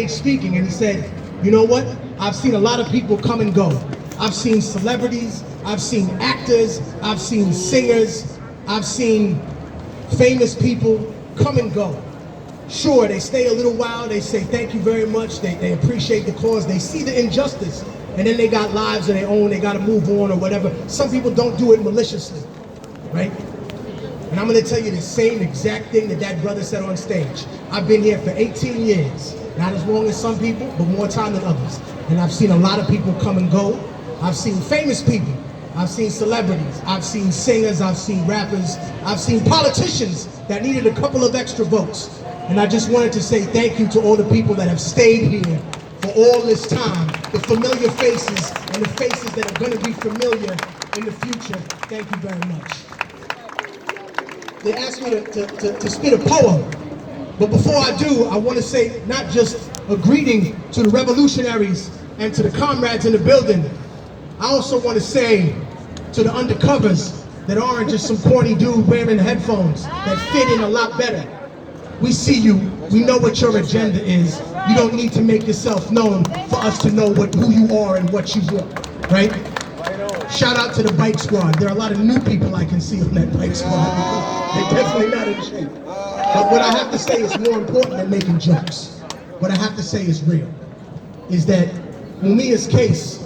speaking, and he said, you know what? I've seen a lot of people come and go. I've seen celebrities, I've seen actors, I've seen singers, I've seen famous people come and go. Sure, they stay a little while, they say thank you very much, they appreciate the cause, they see the injustice, and then they got lives of their own, they gotta move on or whatever. Some people don't do it maliciously, right? And I'm gonna tell you the same exact thing that brother said on stage. I've been here for 18 years. Not as long as some people, but more time than others. And I've seen a lot of people come and go. I've seen famous people. I've seen celebrities. I've seen singers. I've seen rappers. I've seen politicians that needed a couple of extra votes. And I just wanted to say thank you to all the people that have stayed here for all this time. The familiar faces and the faces that are going to be familiar in the future. Thank you very much. They asked me to spit a poem. But before I do, I want to say not just a greeting to the revolutionaries and to the comrades in the building. I also want to say to the undercovers that aren't just some corny dude wearing headphones that fit in a lot better. We see you. We know what your agenda is. You don't need to make yourself known for us to know who you are and what you want, right? Shout out to the bike squad. There are a lot of new people I can see on that bike squad. They're definitely not in shape. But what I have to say is more important than making jokes. What I have to say is real. Is that Mumia's case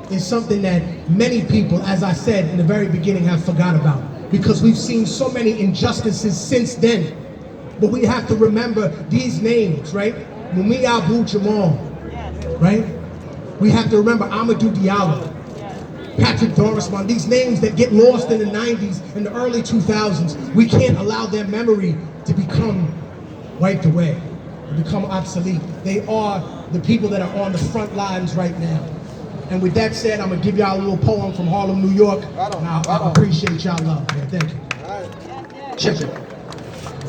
is something that many people, as I said in the very beginning, have forgot about. Because we've seen so many injustices since then. But we have to remember these names, right? Mumia Abu Jamal, right? We have to remember Amadou Diallo, Patrick Dorisman, these names that get lost in the 90s and the early 2000s. We can't allow their memory to become wiped away, to become obsolete. They are the people that are on the front lines right now. And with that said, I'm gonna give y'all a little poem from Harlem, New York. And I appreciate y'all love, man. Thank you. Check it.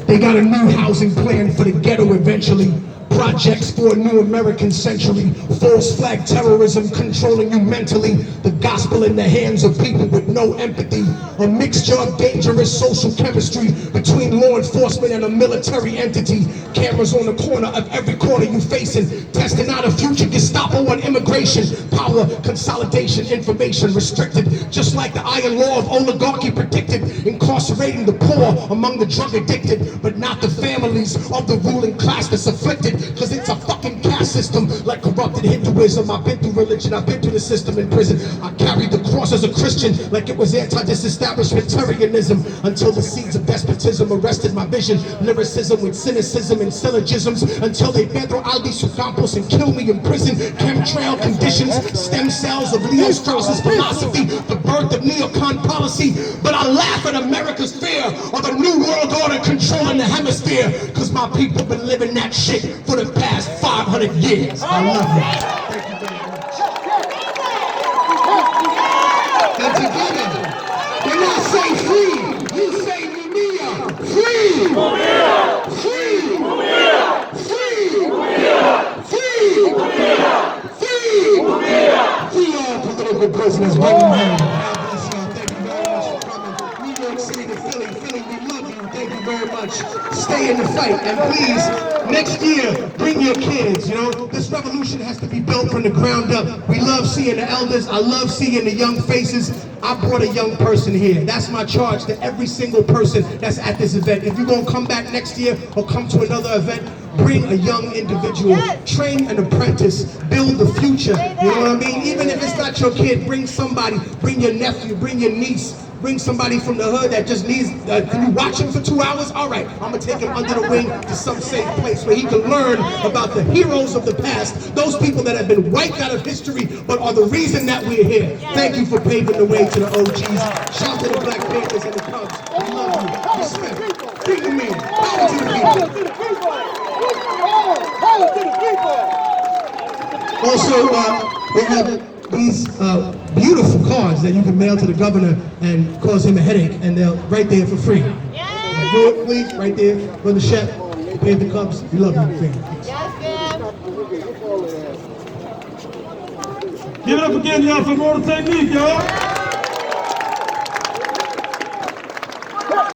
They got a new housing plan for the ghetto eventually. Projects for a new American century. False flag terrorism controlling you mentally. The gospel in the hands of people with no empathy. A mixture of dangerous social chemistry between law enforcement and a military entity. Cameras on the corner of every corner you facing. Testing out a future Gestapo on immigration. Power, consolidation, information restricted. Just like the iron law of oligarchy predicted. Incarcerating the poor among the drug addicted. But not the families of the ruling class that's afflicted. Cause it's a fucking caste system like corrupted Hinduism. I've been through religion, I've been through the system in prison. I carried the cross as a Christian like it was anti-disestablishmentarianism until the seeds of despotism arrested my vision. Lyricism with cynicism and syllogisms until they Pedro Albi Campos and kill me in prison. Chemtrail conditions, stem cells of Leo Strauss's philosophy, the birth of neocon policy. But I laugh at America's fear of a new world order controlling the hemisphere. Cause my people been living that shit for the past 500 years. I love you. Thank you very much. And together, when I say free, you say Mumia. Free! Mumia! Free! Mumia! Free! Mumia! Free! Mumia! Free! Mumia! Free all political prisoners. Bring them home. God bless y'all. Thank you very much for coming. New York City to Philly. Philly, we love you. Thank you very much. Stay in the fight. And please, next year, bring your kids, you know? This revolution has to be built from the ground up. We love seeing the elders. I love seeing the young faces. I brought a young person here. That's my charge to every single person that's at this event. If you're gonna come back next year or come to another event, bring a young individual, train an apprentice, build the future, you know what I mean? Even if it's not your kid, bring somebody, bring your nephew, bring your niece, bring somebody from the hood that just needs, can you watch him for 2 hours? All right, I'm gonna take him under the wing to some safe place where he can learn about the heroes of the past, those people that have been wiped out of history, but are the reason that we're here. Thank you for paving the way to the OGs. Shout to the Black Panthers and the Cubs. We love you. Respect. Free the man. Power to the people. Power to the people. Also, we have these beautiful cards that you can mail to the governor and cause him a headache, and they're right there for free. Yeah. Do it, please, right there. Brother Shep, Pave the Cubs. We love you. Give it up again, y'all, for Immortal Technique, y'all.